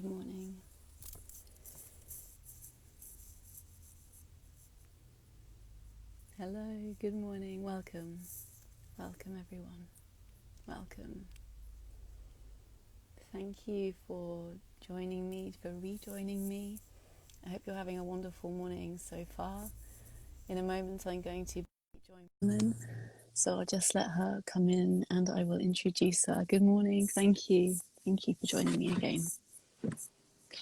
Good morning. Hello, good morning. Welcome. Welcome, everyone. Welcome. Thank you for joining me, for rejoining me. I hope you're having a wonderful morning so far. In a moment, I'm going to join Carmen, so I'll just let her come in and I will introduce her. Good morning. Thank you. Thank you for joining me again.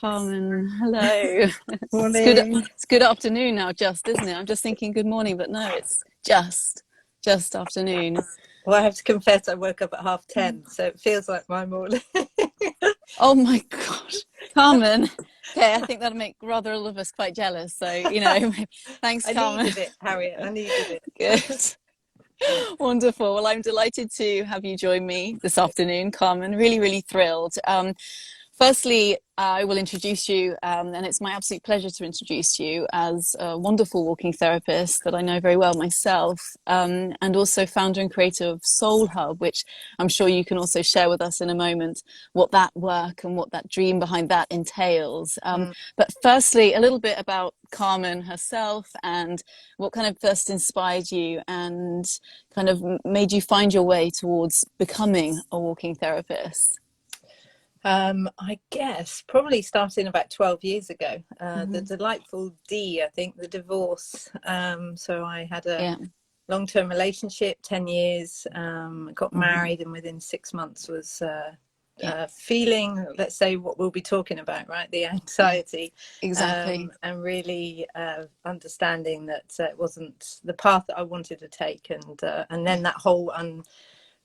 Carmen, hello. Morning. It's good afternoon now, just, isn't it? I'm just thinking good morning, but no, it's just afternoon. Well, I have to confess, I woke up at 10:30, so it feels like my morning. Oh my gosh, Carmen. Okay, I think that'll make rather all of us quite jealous. So, thanks, I Carmen. needed it, Harriet. I needed it. Good. Wonderful. Well, I'm delighted to have you join me this afternoon, Carmen. Really, really thrilled. Firstly, I will introduce you, and it's my absolute pleasure to introduce you as a wonderful walking therapist that I know very well myself, and also founder and creator of Soul Hub, which I'm sure you can also share with us in a moment what that work and what that dream behind that entails. But firstly, a little bit about Carmen herself and what kind of first inspired you and kind of made you find your way towards becoming a walking therapist. I guess probably starting about 12 years ago. The delightful I think, the divorce. So I had a long-term relationship, 10 years, got married, and within 6 months was feeling, let's say, what we'll be talking about, right? The anxiety. Exactly. And really understanding that it wasn't the path that I wanted to take. And then that whole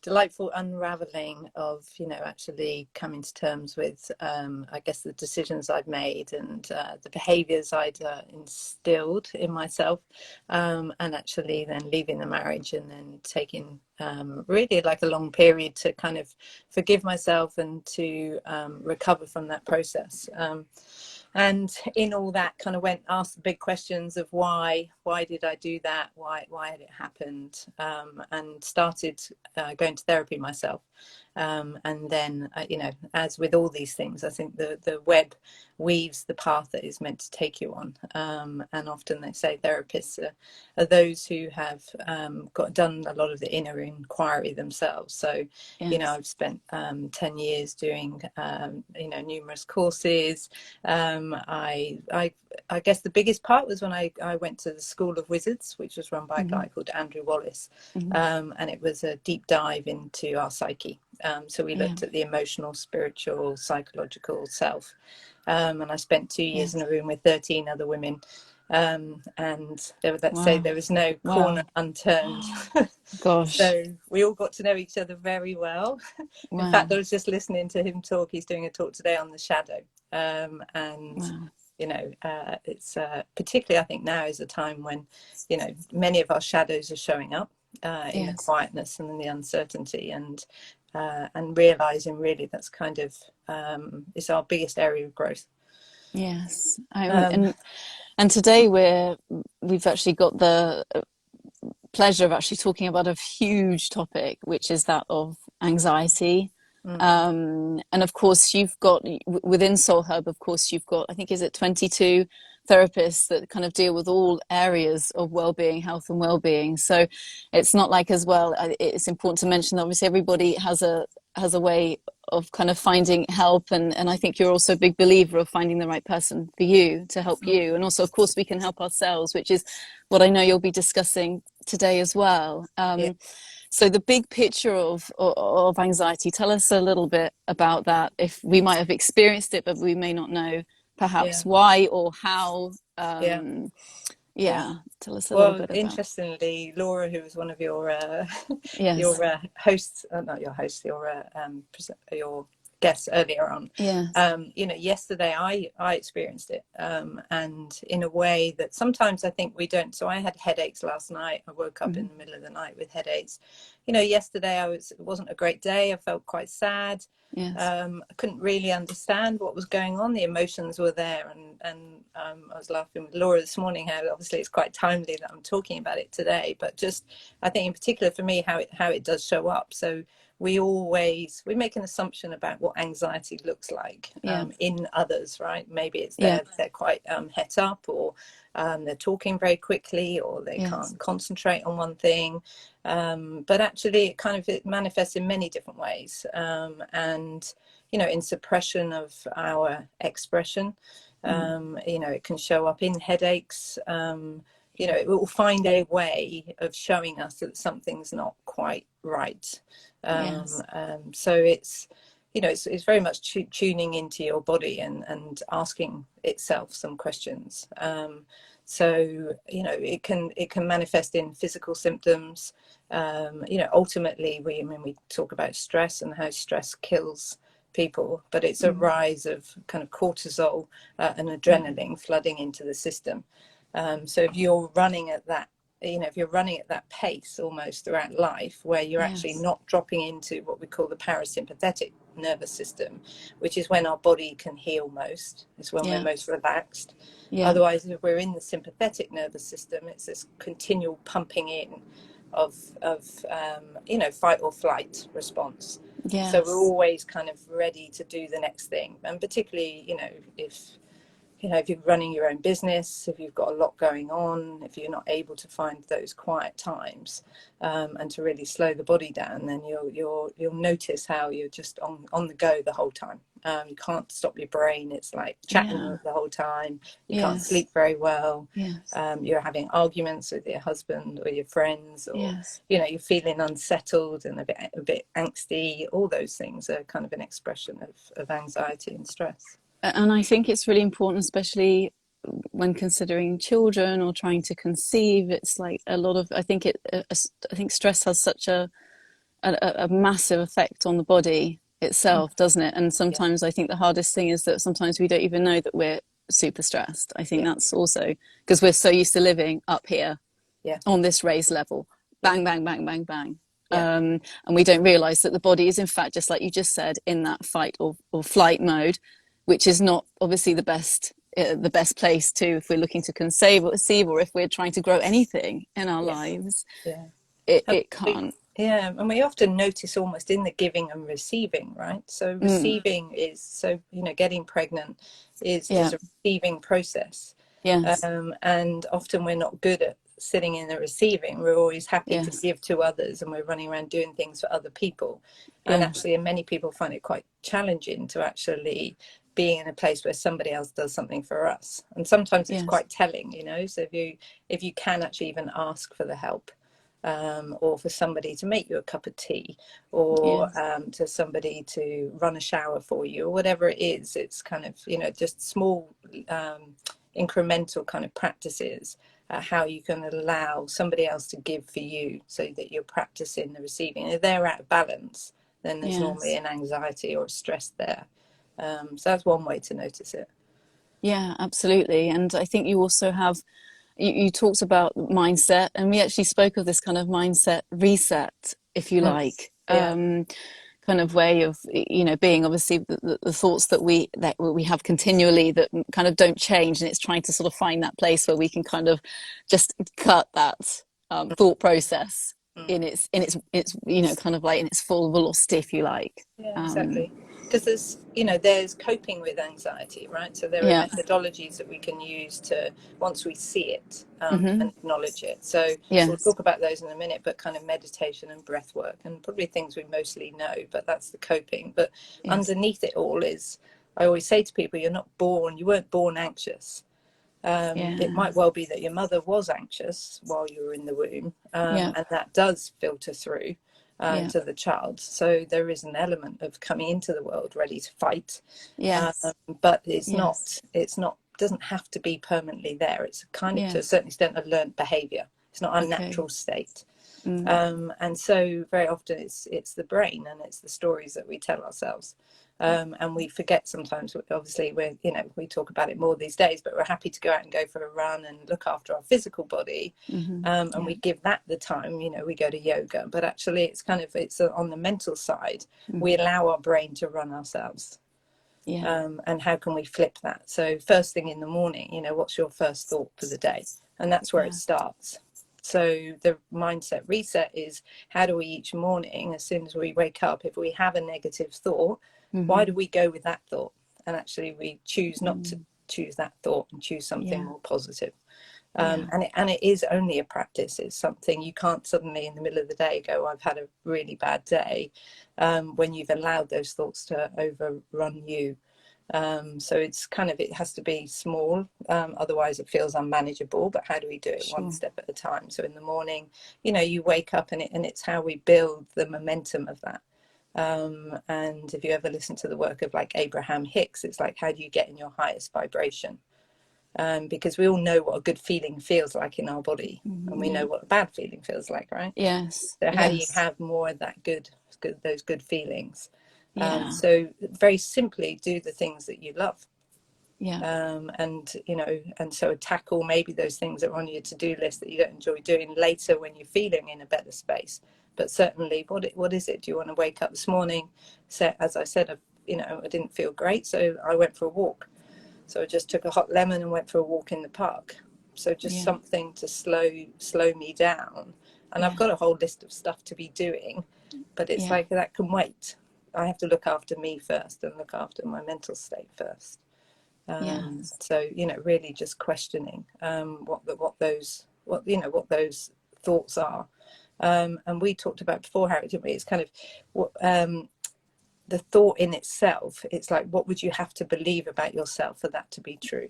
delightful unraveling of actually coming to terms with I guess the decisions I'd made and the behaviors I'd instilled in myself, and actually then leaving the marriage and then taking really like a long period to kind of forgive myself and to recover from that process. And in all that, kind of asked the big questions of why did I do that? Why had it happened? And started going to therapy myself. And then, as with all these things, I think the web weaves the path that is meant to take you on. And often they say therapists are those who have done a lot of the inner inquiry themselves. So, Yes. I've spent 10 years doing, numerous courses. I guess the biggest part was when I went to the School of Wizards, which was run by a guy called Andrew Wallace. And it was a deep dive into our psyche. So we looked at the emotional, spiritual, psychological self. And I spent 2 years in a room with 13 other women. And let's say there was no corner unturned. Gosh. So we all got to know each other very well. In fact, I was just listening to him talk. He's doing a talk today on the shadow. It's particularly, I think, now is a time when, many of our shadows are showing up in the quietness and in the uncertainty, and realizing really that's kind of is our biggest area of growth. Yes. And today we've actually got the pleasure of actually talking about a huge topic, which is that of anxiety. And of course you've got within Soul Hub, of course you've got, I think, is it 22 therapists that kind of deal with all areas of well-being, health and well-being. So it's not like, as well, it's important to mention that obviously everybody has a way of kind of finding help, and I think you're also a big believer of finding the right person for you to help you, and also of course we can help ourselves, which is what I know you'll be discussing today as well. So the big picture of anxiety, tell us a little bit about that. If we might have experienced it, but we may not know perhaps why or how. Tell us a little bit about. Interestingly, Laura, who was one of your Yes. your hosts, not your host, your guests earlier on. Yes. Yesterday I experienced it, and in a way that sometimes I think we don't. So I had headaches last night. I woke up in the middle of the night with headaches. Yesterday it wasn't a great day. I felt quite sad. Yes. I couldn't really understand what was going on. The emotions were there, and I was laughing with Laura this morning how obviously it's quite timely that I'm talking about it today, but just I think in particular for me how it does show up. So we make an assumption about what anxiety looks like in others, right? Maybe it's they're quite het up, or they're talking very quickly, or they can't concentrate on one thing. But actually it manifests in many different ways, and in suppression of our expression. It can show up in headaches. It will find a way of showing us that something's not quite right. So it's very much tuning into your body and asking itself some questions. It can manifest in physical symptoms. Ultimately, we talk about stress and how stress kills people, but it's a rise of kind of cortisol and adrenaline flooding into the system. So if you're running at that, if you're running at that pace almost throughout life, where you're actually not dropping into what we call the parasympathetic nervous system, which is when our body can heal most, it's when we're most relaxed. Otherwise, if we're in the sympathetic nervous system, it's this continual pumping in of fight or flight response. So we're always kind of ready to do the next thing. And particularly, if you're running your own business, if you've got a lot going on, if you're not able to find those quiet times and to really slow the body down, then you'll notice how you're just on the go the whole time. You can't stop your brain. It's like chatting the whole time. You can't sleep very well. You're having arguments with your husband or your friends, or you're feeling unsettled and a bit angsty. All those things are kind of an expression of anxiety and stress. And I think it's really important, especially when considering children or trying to conceive. It's like a lot of, I think stress has such a massive effect on the body itself, doesn't it? And sometimes I think the hardest thing is that sometimes we don't even know that we're super stressed. I think that's also because we're so used to living up here on this raised level, bang, bang, bang, bang, bang. And we don't realize that the body is, in fact, just like you just said, in that fight or flight mode, which is not obviously the best place to, if we're looking to conceive, or if we're trying to grow anything in our lives. It can't. And we often notice almost in the giving and receiving, right? So receiving is, getting pregnant is a receiving process. And often we're not good at sitting in the receiving. We're always happy to give to others, and we're running around doing things for other people. And actually, many people find it quite challenging to actually being in a place where somebody else does something for us. And sometimes it's quite telling, so if you can actually even ask for the help, or for somebody to make you a cup of tea, or to somebody to run a shower for you, or whatever it is, it's kind of, just small incremental kind of practices, how you can allow somebody else to give for you, so that you're practicing the receiving. If they're out of balance, then there's normally an anxiety or a stress there. So that's one way to notice it. Yeah, absolutely. And I think you also have, you talked about mindset, and we actually spoke of this kind of mindset reset, if you like, kind of way of, being obviously the thoughts that we have continually that kind of don't change, and it's trying to sort of find that place where we can kind of just cut that thought process in its kind of like in its full velocity, if you like. Exactly. Because there's coping with anxiety, right? So there are methodologies that we can use to, once we see it, and acknowledge it. So we'll talk about those in a minute, but kind of meditation and breath work, and probably things we mostly know, but that's the coping. But underneath it all is, I always say to people, you weren't born anxious. It might well be that your mother was anxious while you were in the womb, and that does filter through to the child. So there is an element of coming into the world ready to fight, but it's not doesn't have to be permanently there. It's kind of to a certain extent a learned behaviour. It's not a natural state. And so very often it's the brain, and it's the stories that we tell ourselves. And we forget sometimes, obviously we talk about it more these days, but we're happy to go out and go for a run and look after our physical body. And we give that the time, we go to yoga, but actually it's on the mental side, we allow our brain to run ourselves. And how can we flip that? So first thing in the morning, what's your first thought for the day? And that's where it starts. So the mindset reset is, how do we each morning, as soon as we wake up, if we have a negative thought, why do we go with that thought? And actually we choose not to choose that thought and choose something more positive. And it is only a practice. It's something you can't suddenly in the middle of the day go, I've had a really bad day, when you've allowed those thoughts to overrun you. So it's kind of, it has to be small, otherwise it feels unmanageable. But how do we do it? One step at a time. So in the morning, you know, you wake up and it's how we build the momentum of that. And if you ever listen to the work of like Abraham Hicks, it's like, how do you get in your highest vibration? Because we all know what a good feeling feels like in our body, and we know what a bad feeling feels like, right? Yes. So how do you have more of that those good feelings? Yeah. So very simply, do the things that you love. Yeah. And you know, and so tackle maybe those things that are on your to-do list that you don't enjoy doing later when you're feeling in a better space. But certainly, what is it? Do you want to wake up this morning? So as I said, you know, I didn't feel great, so I went for a walk. So I just took a hot lemon and went for a walk in the park. So just something to slow me down. And I've got a whole list of stuff to be doing, but it's like that can wait. I have to look after me first and look after my mental state first. So, you know, really just questioning what those thoughts are. And we talked about before, Harriet, didn't we? It's kind of what the thought in itself. It's like, what would you have to believe about yourself for that to be true?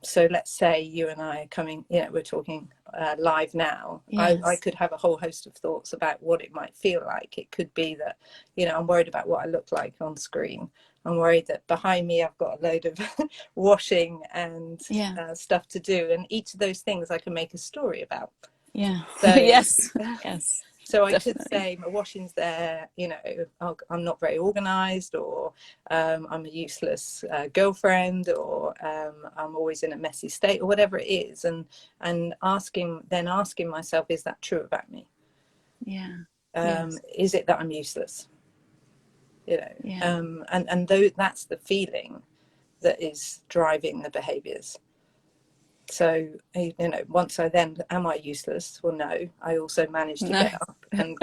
So let's say you and I are coming, you know, we're talking live now. I could have a whole host of thoughts about what it might feel like. It could be that, you know, I'm worried about what I look like on screen. I'm worried that behind me I've got a load of washing and stuff to do, and each of those things I can make a story about. So yes. So I Definitely. could say my washing's there, you know, I'm not very organized, or I'm a useless girlfriend, or I'm always in a messy state, or whatever it is, and asking myself, is that true about me? Is it that I'm useless? You know, and that's the feeling that is driving the behaviors. So, you know, once I then, am I useless? Well, no. I also managed to get up and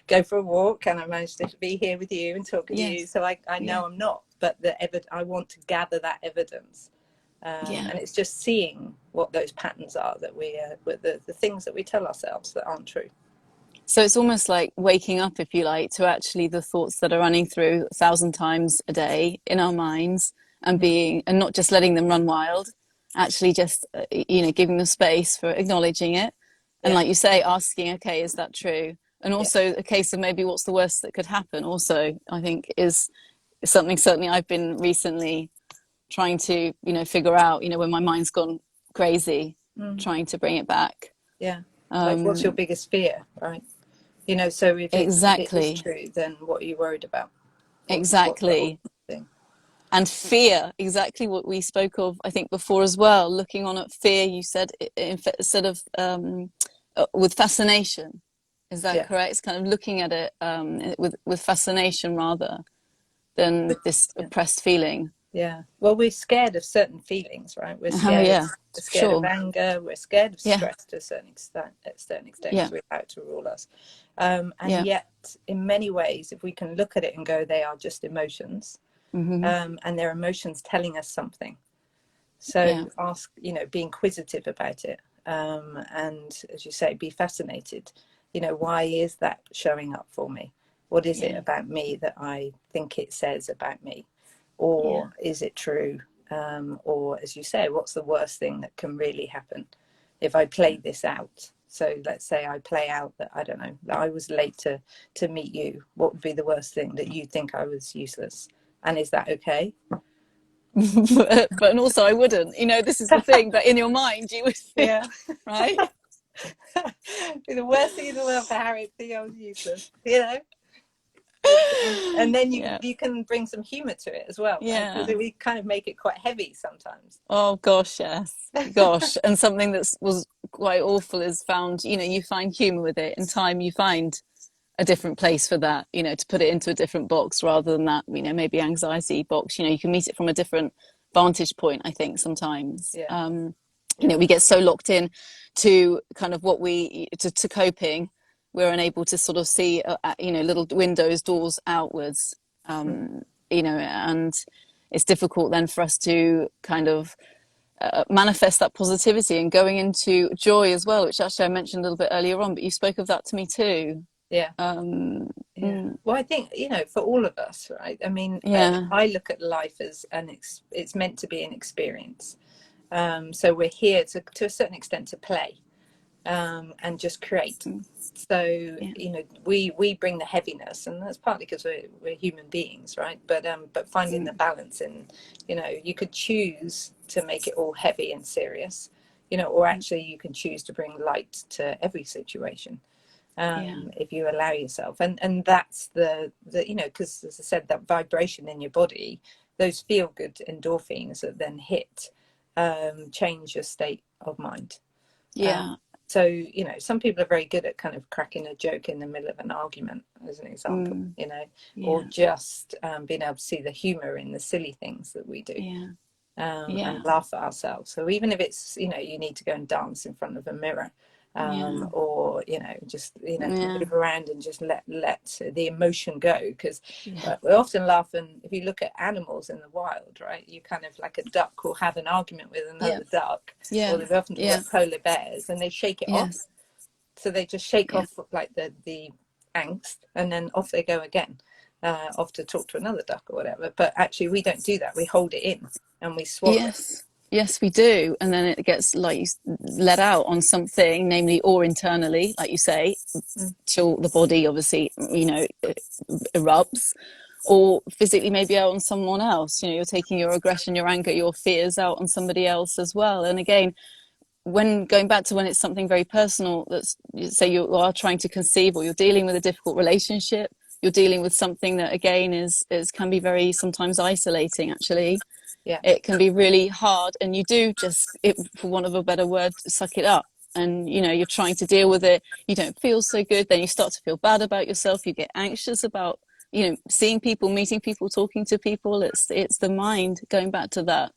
go for a walk, and I managed to be here with you and talk to you. So I know I'm not, but I want to gather that evidence. And it's just seeing what those patterns are that the things that we tell ourselves that aren't true. So it's almost like waking up, if you like, to actually the thoughts that are running through 1,000 times a day in our minds, and and not just letting them run wild, actually just, you know, giving them space for acknowledging it. And like you say, asking, okay, is that true? And also a case of maybe what's the worst that could happen also, I think is something certainly I've been recently trying to, you know, figure out, you know, when my mind's gone crazy, trying to bring it back. Like, what's your biggest fear, right? You know, so if it is true, then what are you worried about? Exactly. And fear, exactly what we spoke of, I think, before as well. Looking on at fear, you said, instead of with fascination. Is that correct? It's kind of looking at it with fascination rather than this oppressed feeling. Well, we're scared of certain feelings, right? We're scared of anger. We're scared of stress to a certain extent. Because we're out to rule us. And yet, in many ways, if we can look at it and go, they are just emotions. And their emotions telling us something. So ask, you know, be inquisitive about it. And as you say, be fascinated. You know, why is that showing up for me? What is it about me that I think it says about me? Or is it true? Or as you say, what's the worst thing that can really happen if I play this out? So let's say I play out that, I don't know, that I was late to meet you. What would be the worst thing? That you think I was useless? And is that okay? but also I wouldn't, you know, this is the thing, but in your mind you would think, right? The worst thing in the world for Harriet, think I was useless, you know. And then you can bring some humor to it as well, right? Because we kind of make it quite heavy sometimes. Oh gosh, yes, and something that was quite awful is found, you know, you find humor with it. In time you find a different place for that, you know, to put it into a different box rather than that, you know, maybe anxiety box. You know, you can meet it from a different vantage point, I think, sometimes. you know, we get so locked in to kind of what we to coping, we're unable to sort of see you know, little windows, doors outwards, you know, and it's difficult then for us to kind of manifest that positivity and going into joy as well, which actually I mentioned a little bit earlier on, but you spoke of that to me too. Yeah. Yeah. Well, I think, you know, for all of us, right? I mean, Yeah. I look at life as it's meant to be an experience. So we're here to a certain extent to play, and just create. So, Yeah. you know, we bring the heaviness, and that's partly because we're human beings, right? But finding the balance in, you know, you could choose to make it all heavy and serious, you know, or actually you can choose to bring light to every situation, Yeah. if you allow yourself. And that's the you know, because as I said, that vibration in your body, those feel good endorphins that then hit, change your state of mind. Yeah. So, you know, some people are very good at kind of cracking a joke in the middle of an argument, as an example, you know, or Yeah. just being able to see the humor in the silly things that we do, Yeah. and Yeah. laugh at ourselves. So even if it's, you know, you need to go and dance in front of a mirror, Yeah. or, you know, just, you know, Yeah. move around and just let the emotion go. Because Yeah. we often laugh, and if you look at animals in the wild, right, you kind of, like a duck will have an argument with Yeah. another duck, or Yeah. they often talk Yeah. about polar bears, and they shake it off. Yes. So they just shake Yeah. off like the angst, and then off they go again, off to talk to another duck or whatever. But actually we don't do that. We hold it in and we swallow it. Yes. Yes, we do. And then it gets like let out on something, namely or internally, like you say, till the body obviously, you know, erupts, or physically maybe out on someone else. You know, you're taking your aggression, your anger, your fears out on somebody else as well. And again, when going back to when it's something very personal, that's, say you are trying to conceive, or you're dealing with a difficult relationship, you're dealing with something that again is can be very sometimes isolating. Actually, Yeah. it can be really hard, and you do just, it, for want of a better word, suck it up. And you know, you're trying to deal with it, you don't feel so good, then you start to feel bad about yourself, you get anxious about, you know, seeing people, meeting people, talking to people. It's the mind going back to that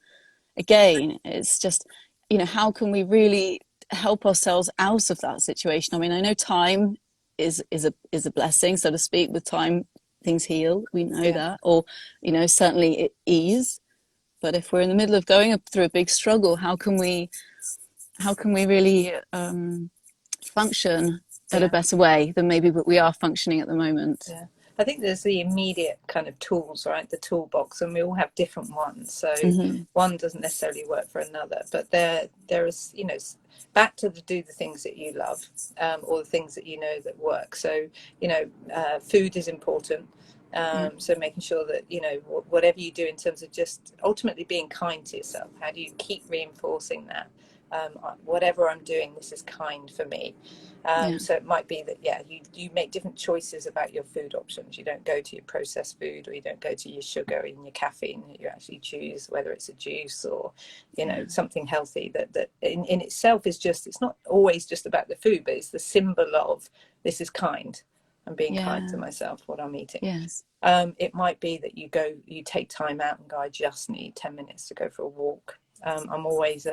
again. It's just, you know, how can we really help ourselves out of that situation? I mean, I know time is a blessing, so to speak. With time things heal, we know Yeah. that, or you know, certainly it ease. But if we're in the middle of going through a big struggle, how can we really function at a Yeah. better way than maybe what we are functioning at the moment? Yeah. I think there's the immediate kind of tools, right? The toolbox, and we all have different ones. So one doesn't necessarily work for another, but there is, you know, back to do the things that you love, or the things that you know that work. So, you know, food is important. So making sure that, you know, whatever you do in terms of just ultimately being kind to yourself, how do you keep reinforcing that? Whatever I'm doing, this is kind for me. Yeah. So it might be that, yeah, you make different choices about your food options. You don't go to your processed food, or you don't go to your sugar and your caffeine. You actually choose whether it's a juice or, you know, something healthy that in itself is just, it's not always just about the food, but it's the symbol of this is kind. I'm being kind to myself, what I'm eating. Yes. It might be that you take time out and go, I just need 10 minutes to go for a walk. I'm always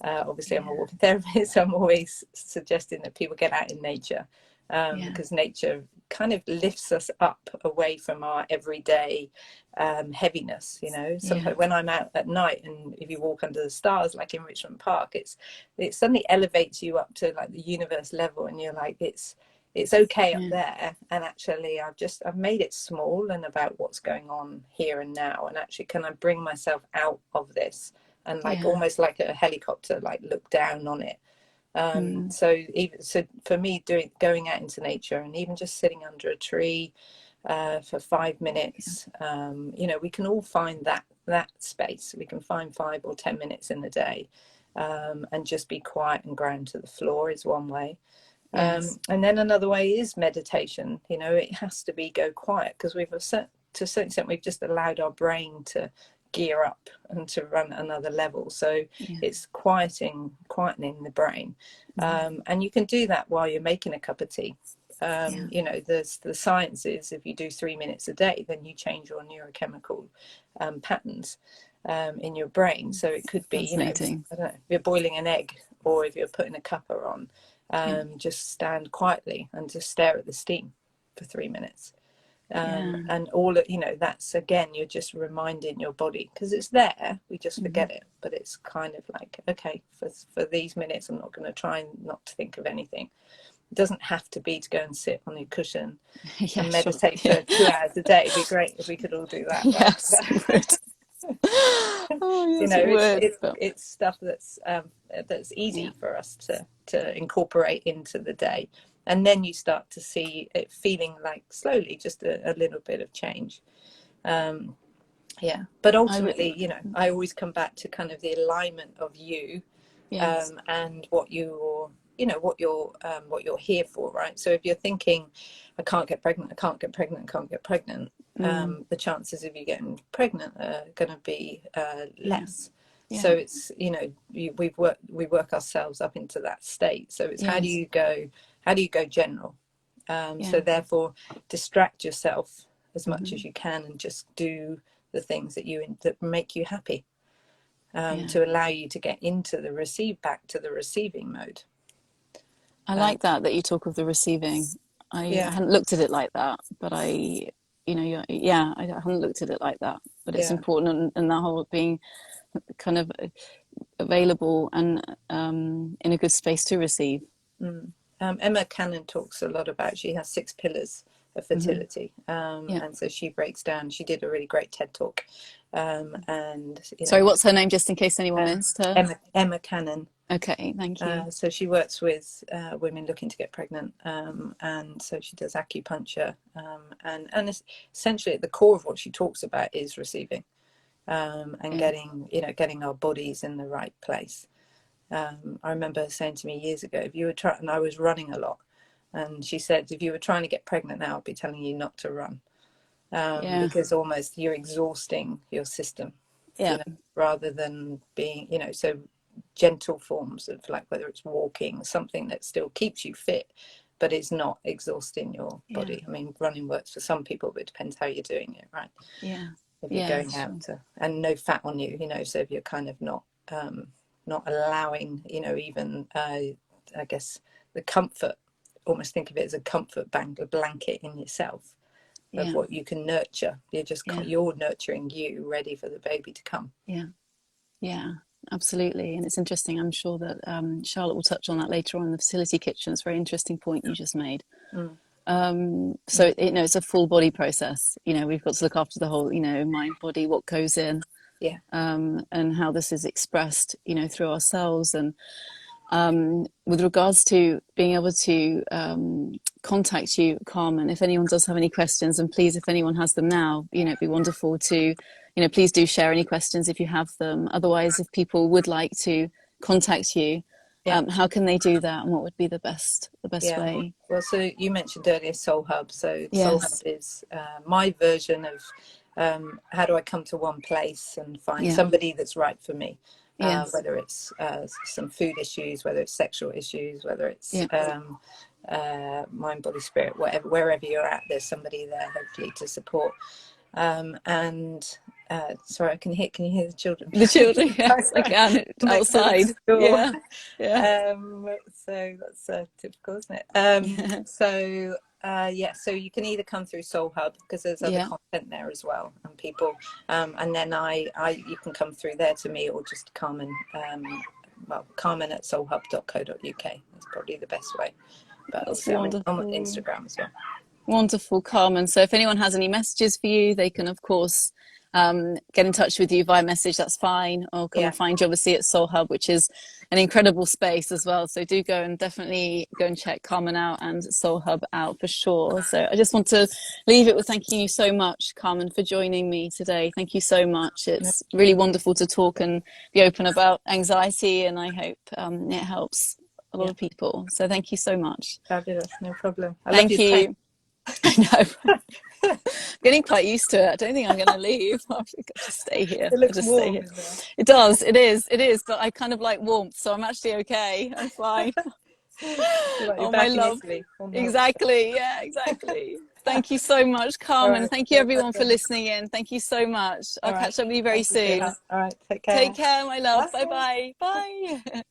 obviously I'm a walking therapist, so I'm always suggesting that people get out in nature, because nature kind of lifts us up away from our everyday heaviness. You know, sometimes when I'm out at night, and if you walk under the stars like in Richmond Park, it suddenly elevates you up to like the universe level, and you're like, it's okay up there, and actually I've made it small and about what's going on here and now, and actually can I bring myself out of this, and like almost like a helicopter, like look down on it. So for me, going out into nature, and even just sitting under a tree for 5 minutes, you know, we can all find that space. We can find 5 or 10 minutes in the day, and just be quiet and ground to the floor is one way. And then another way is meditation. You know, it has to be go quiet, because to a certain extent we've just allowed our brain to gear up and to run at another level. So it's quietening the brain, and you can do that while you're making a cup of tea. You know, the science is, if you do 3 minutes a day, then you change your neurochemical patterns. in your brain. So it could be, you know, I don't know, if you're boiling an egg or if you're putting a cuppa on, just stand quietly and just stare at the steam for 3 minutes. And all, you know, that's, again, you're just reminding your body, because it's there, we just forget it, but it's kind of like, okay, for these minutes I'm not going to try and not to think of anything. It doesn't have to be to go and sit on your cushion and meditate for 2 hours a day. It'd be great if we could all do that, right? Yes, it would. Oh, yes, You know, it would, it's stuff that's easy for us to incorporate into the day. And then you start to see it feeling like slowly just a little bit of change. But ultimately, you know, I always come back to kind of the alignment of you, and what you're, you know, what you're here for, right? So if you're thinking, I can't get pregnant, the chances of you getting pregnant are going to be less. So it's, you know, we work ourselves up into that state. So it's how do you go general? So therefore, distract yourself as much as you can and just do the things that make you happy, to allow you to get into back to the receiving mode. I like that you talk of the receiving. I hadn't looked at it like that, but I hadn't looked at it like that. But it's important, and that whole being kind of available and in a good space to receive. Emma Cannon talks a lot about, she has 6 pillars of fertility, and so she breaks down, she did a really great TED talk, and you know, sorry, what's her name, just in case anyone missed her? Emma Cannon. Okay, thank you. So she works with women looking to get pregnant, and so she does acupuncture, and essentially at the core of what she talks about is receiving, and getting our bodies in the right place. I remember her saying to me years ago, if you were trying, and I was running a lot, and she said, if you were trying to get pregnant now, I'd be telling you not to run, because almost you're exhausting your system, you know, rather than being, you know, so gentle forms of, like, whether it's walking, something that still keeps you fit but it's not exhausting your body. I mean, running works for some people, but it depends how you're doing it, right? If you're going out and no fat on you, you know, so if you're kind of not allowing, you know, even I guess the comfort, almost think of it as a comfort blanket in yourself of what you can nurture. You're nurturing you, ready for the baby to come. Absolutely. And it's interesting, I'm sure that Charlotte will touch on that later on in the fertility kitchen. It's a very interesting point you just made. So it's a full body process. You know, we've got to look after the whole, you know, mind, body, what goes in, and how this is expressed, you know, through our cells. And with regards to being able to contact you, Carmen, if anyone does have any questions, and please, if anyone has them now, you know, it'd be wonderful to, you know, please do share any questions if you have them. Otherwise, if people would like to contact you, how can they do that, and what would be the best way? Well, so you mentioned earlier Soul Hub. So Soul Hub is my version of how do I come to one place and find somebody that's right for me. Whether it's some food issues, whether it's sexual issues, whether it's mind, body, spirit, wherever you're at, there's somebody there hopefully to support. Sorry, can you hear the children? The children, yes, I can, outside. So that's typical, isn't it? So you can either come through Soul Hub, because there's other content there as well, and people, and then you can come through there to me, or just Carmen, Carmen at soulhub.co.uk. That's probably the best way. But also I'm on Instagram as well. Wonderful, Carmen. So if anyone has any messages for you, they can, of course, get in touch with you via message. That's fine. Or come and find you, obviously, at Soul Hub, which is an incredible space as well. So do definitely go and check Carmen out and Soul Hub out for sure. So I just want to leave it with thanking you so much, Carmen, for joining me today. Thank you so much. It's really wonderful to talk and be open about anxiety, and I hope it helps a lot of people. So thank you so much. Fabulous. No problem. Thank you. I know. Getting quite used to it. I don't think I'm going to leave. I've got to stay here. It looks warm. It does. It is. But I kind of like warmth, so I'm actually okay. I'm fine. Like my love. Exactly. Yeah, exactly. Thank you so much, All Carmen. right. Thank you everyone for listening in. Thank you so much. All I'll right. catch up with you very Thank you, soon. Sheila. All right. Take Take care. care, my love. Bye. Bye bye. Bye.